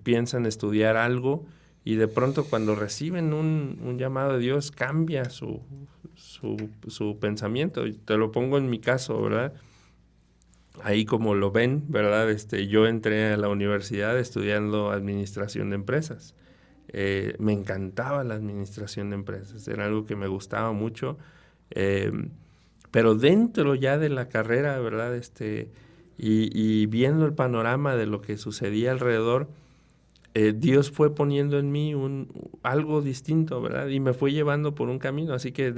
piensan estudiar algo y de pronto cuando reciben un llamado de Dios cambia su pensamiento. Y te lo pongo en mi caso, ¿verdad? Ahí como lo ven, ¿verdad? Yo entré a la universidad estudiando administración de empresas. Me encantaba la administración de empresas, era algo que me gustaba mucho, pero dentro ya de la carrera, ¿verdad? Y viendo el panorama de lo que sucedía alrededor, Dios fue poniendo en mí algo distinto, ¿verdad? Y me fue llevando por un camino, así que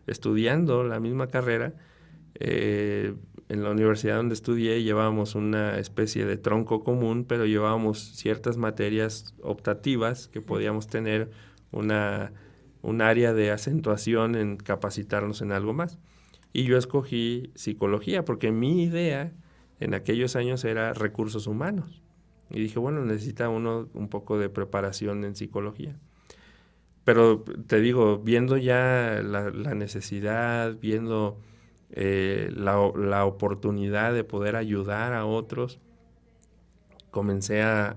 estudiando la misma carrera, en la universidad donde estudié llevábamos una especie de tronco común, pero llevábamos ciertas materias optativas que podíamos tener un área de acentuación en capacitarnos en algo más. Y yo escogí psicología porque mi idea en aquellos años era recursos humanos. Y dije, bueno, necesita uno un poco de preparación en psicología. Pero te digo, viendo ya la necesidad, viendo la oportunidad de poder ayudar a otros, comencé a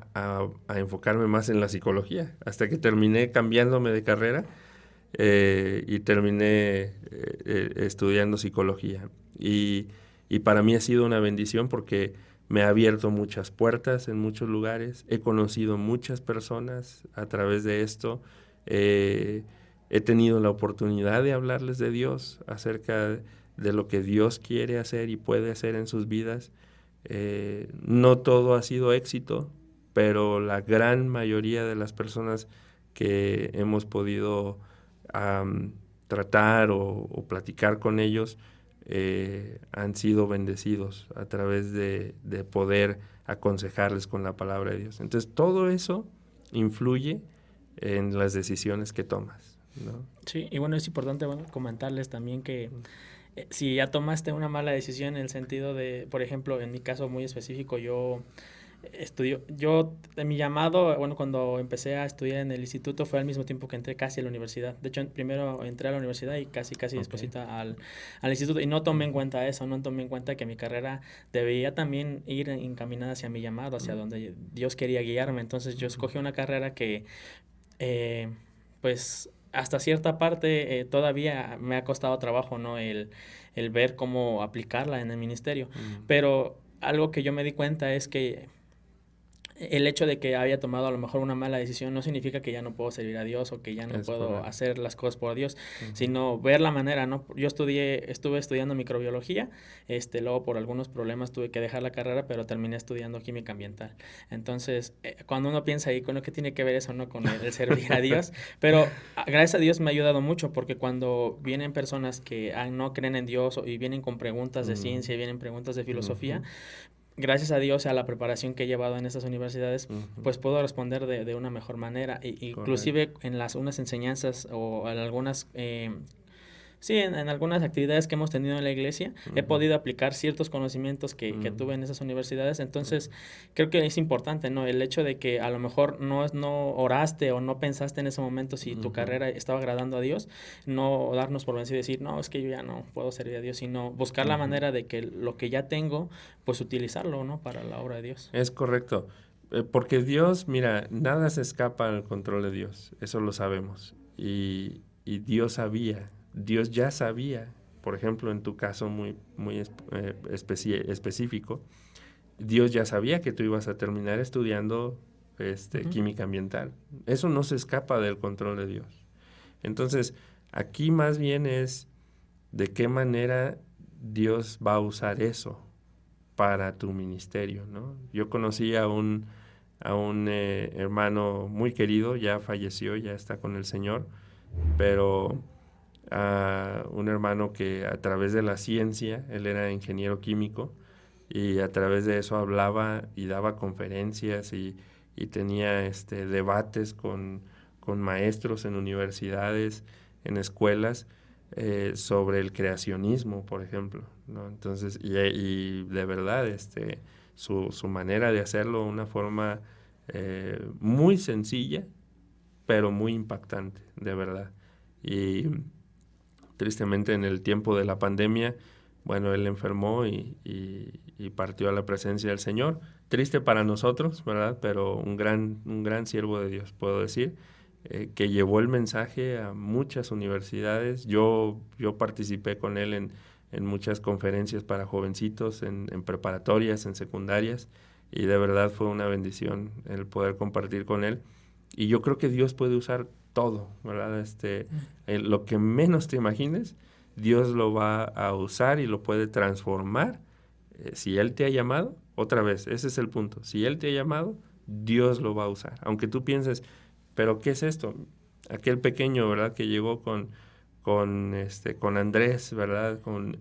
enfocarme más en la psicología, hasta que terminé cambiándome de carrera y terminé estudiando psicología. Y para mí ha sido una bendición porque me ha abierto muchas puertas en muchos lugares, he conocido muchas personas a través de esto, he tenido la oportunidad de hablarles de Dios acerca de lo que Dios quiere hacer y puede hacer en sus vidas. No todo ha sido éxito, pero la gran mayoría de las personas que hemos podido tratar o platicar con ellos han sido bendecidos a través de poder aconsejarles con la palabra de Dios. Entonces todo eso influye en las decisiones que tomas, ¿no? Sí, y bueno, es importante comentarles también que si ya tomaste una mala decisión en el sentido de, por ejemplo, en mi caso muy específico, yo en mi llamado, bueno, cuando empecé a estudiar en el instituto fue al mismo tiempo que entré casi a la universidad. De hecho, primero entré a la universidad y casi despuesita al instituto. Y no tomé en cuenta eso, no tomé en cuenta que mi carrera debía también ir encaminada hacia mi llamado, hacia donde Dios quería guiarme. Entonces yo escogí una carrera que, pues, hasta cierta parte todavía me ha costado trabajo, ¿no? El ver cómo aplicarla en el ministerio. Pero algo que yo me di cuenta es que el hecho de que haya tomado a lo mejor una mala decisión no significa que ya no puedo servir a Dios o que ya no Es puedo correcto. hacer las cosas por Dios, Ujú, sino ver la manera, ¿no? Yo estuve estudiando microbiología, luego por algunos problemas tuve que dejar la carrera, pero terminé estudiando química ambiental. Entonces, cuando uno piensa ahí, con lo que tiene que ver eso, ¿no? Con el servir a Dios, pero gracias a Dios me ha ayudado mucho porque cuando vienen personas que no creen en Dios y vienen con preguntas de mm, ciencia, vienen preguntas de filosofía, ujú, gracias a Dios, a la preparación que he llevado en estas universidades, ujú, pues puedo responder de una mejor manera. correcto. Inclusive en unas enseñanzas o en algunas sí, en algunas actividades que hemos tenido en la iglesia, he Ujú, podido aplicar ciertos conocimientos que mm, tuve en esas universidades. Entonces, ujú, creo que es importante, ¿no? El hecho de que a lo mejor no oraste o no pensaste en ese momento si tu ujú, carrera estaba agradando a Dios, no darnos por vencido y decir, no, es que yo ya no puedo servir a Dios, sino buscar la ujú. manera de que lo que ya tengo, pues utilizarlo, ¿no? Para la obra de Dios. Es correcto. Porque Dios, mira, nada se escapa al control de Dios, eso lo sabemos. Y Dios sabía, Dios ya sabía, por ejemplo, en tu caso muy específico, Dios ya sabía que tú ibas a terminar estudiando Ujú, química ambiental. Eso no se escapa del control de Dios. Entonces, aquí más bien es de qué manera Dios va a usar eso para tu ministerio, ¿no? Yo conocí a un hermano muy querido, ya falleció, ya está con el Señor, pero a un hermano que a través de la ciencia, él era ingeniero químico, y a través de eso hablaba y daba conferencias y tenía debates con maestros en universidades, en escuelas, sobre el creacionismo, por ejemplo, ¿no? Entonces, y de verdad, su manera de hacerlo, una forma muy sencilla, pero muy impactante, de verdad. Y tristemente en el tiempo de la pandemia, bueno, él enfermó y partió a la presencia del Señor. Triste para nosotros, ¿verdad? Pero un gran siervo de Dios, puedo decir, que llevó el mensaje a muchas universidades. Yo participé con él en muchas conferencias para jovencitos, en preparatorias, en secundarias, y de verdad fue una bendición el poder compartir con él. Y yo creo que Dios puede usar todo, ¿verdad? Lo que menos te imagines, Dios lo va a usar y lo puede transformar. Si Él te ha llamado, otra vez, ese es el punto. Si Él te ha llamado, Dios lo va a usar. Aunque tú pienses, ¿pero qué es esto? Aquel pequeño, ¿verdad? Que llegó con Andrés, ¿verdad? Con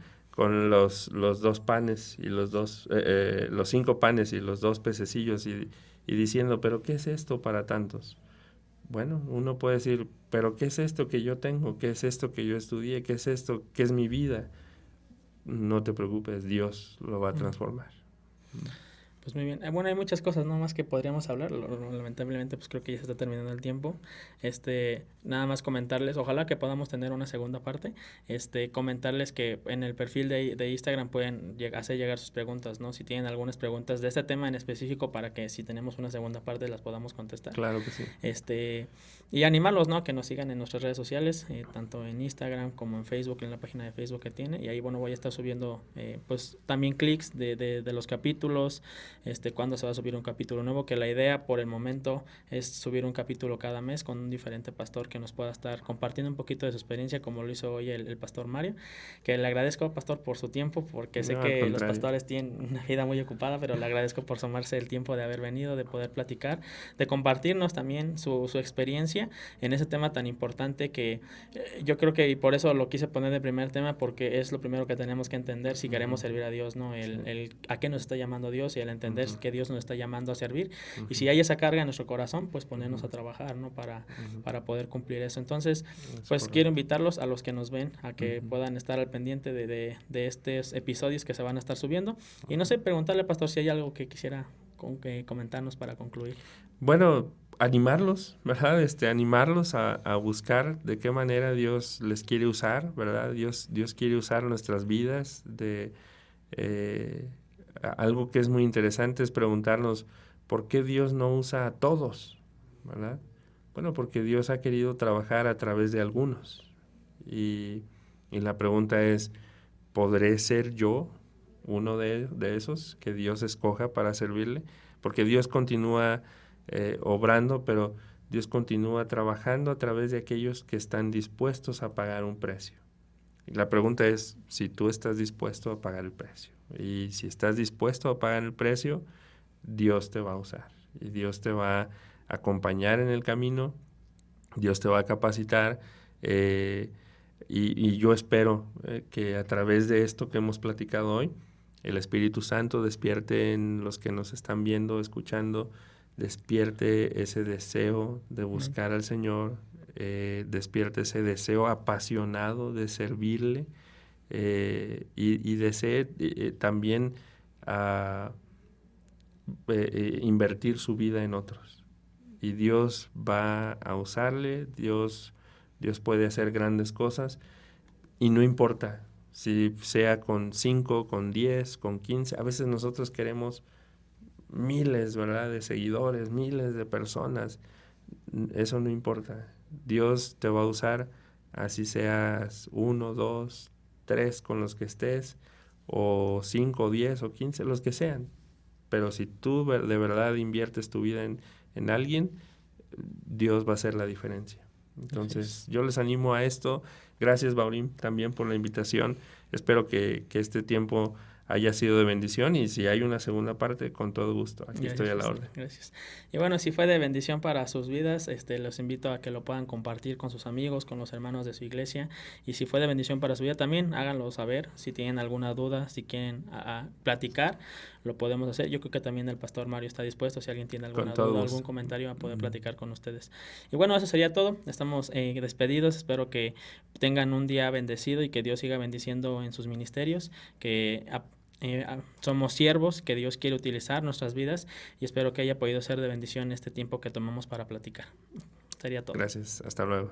los dos panes y los 5 panes y los 2 pececillos y diciendo, ¿pero qué es esto para tantos? Bueno, uno puede decir, pero ¿qué es esto que yo tengo? ¿Qué es esto que yo estudié? ¿Qué es esto? ¿Qué es mi vida? No te preocupes, Dios lo va a ujú. transformar. Pues muy bien. Bueno, hay muchas cosas, ¿no? Más que podríamos hablar. Lamentablemente, pues creo que ya se está terminando el tiempo. Nada más comentarles, ojalá que podamos tener una segunda parte. Comentarles que en el perfil de Instagram pueden hacer llegar sus preguntas, ¿no? Si tienen algunas preguntas de este tema en específico para que si tenemos una segunda parte las podamos contestar. Claro que sí. Y animarlos, ¿no? Que nos sigan en nuestras redes sociales, tanto en Instagram como en Facebook, en la página de Facebook que tiene. Y ahí, bueno, voy a estar subiendo, pues, también clics de los capítulos, cuándo se va a subir un capítulo nuevo, que la idea por el momento es subir un capítulo cada mes con un diferente pastor que nos pueda estar compartiendo un poquito de su experiencia, como lo hizo hoy el pastor Mario, que le agradezco, pastor, por su tiempo, porque sé No, al que los contrario. pastores tienen una vida muy ocupada, pero le agradezco por tomarse el tiempo de haber venido, de poder platicar, de compartirnos también su experiencia en ese tema tan importante que yo creo que y por eso lo quise poner de primer tema, porque es lo primero que tenemos que entender si queremos Ujú, servir a Dios, ¿no? sí. A qué nos está llamando Dios y el entender Ujú, que Dios nos está llamando a servir. Y ujú, si hay esa carga en nuestro corazón, pues ponernos ujú, a trabajar, ¿no? ujú. Para poder cumplir eso. Entonces, Es pues quiero correcto. invitarlos a los que nos ven a que Ujú, puedan estar al pendiente de estos episodios que se van a estar subiendo. Y no ujú. sé, preguntarle, pastor, si hay algo que quisiera que comentarnos para concluir. Bueno, animarlos, ¿verdad? Animarlos a buscar de qué manera Dios les quiere usar, ¿verdad? Dios quiere usar nuestras vidas. Eh, Algo que es muy interesante es preguntarnos, ¿por qué Dios no usa a todos? ¿Verdad? Bueno, porque Dios ha querido trabajar a través de algunos. Y, y la pregunta es, ¿podré ser yo uno de esos que Dios escoja para servirle? porque Dios continúa obrando, pero Dios continúa trabajando a través de aquellos que están dispuestos a pagar un precio. Y la pregunta es si tú estás dispuesto a pagar el precio. Y si estás dispuesto a pagar el precio, Dios te va a usar. Y Dios te va a acompañar en el camino, Dios te va a capacitar. Y yo espero que a través de esto que hemos platicado hoy, el Espíritu Santo despierte en los que nos están viendo, escuchando, despierte ese deseo de buscar al Señor, despierte ese deseo apasionado de servirle, y desee también invertir su vida en otros. Y Dios va a usarle, Dios puede hacer grandes cosas, y no importa si sea con 5, con 10, con 15. A veces nosotros queremos miles, ¿verdad?, de seguidores, miles de personas. Eso no importa. Dios te va a usar, así seas 1, 2, 3 con los que estés, o 5, 10 o 15, los que sean. Pero si tú de verdad inviertes tu vida en alguien, Dios va a hacer la diferencia. Entonces, yo les animo a esto. Gracias, Baurín, también por la invitación. Espero que este tiempo haya sido de bendición, y si hay una segunda parte, con todo gusto. Aquí estoy a la orden. Gracias. Y bueno, si fue de bendición para sus vidas, los invito a que lo puedan compartir con sus amigos, con los hermanos de su iglesia. Y si fue de bendición para su vida, también háganlo saber. Si tienen alguna duda, si quieren platicar, lo podemos hacer. Yo creo que también el pastor Mario está dispuesto, si alguien tiene alguna duda, algún comentario, a poder platicar con ustedes. Y bueno, eso sería todo. Estamos despedidos. Espero que tengan un día bendecido y que Dios siga bendiciendo en sus ministerios, que somos siervos que Dios quiere utilizar nuestras vidas, y espero que haya podido ser de bendición este tiempo que tomamos para platicar. Sería todo. Gracias. Hasta luego.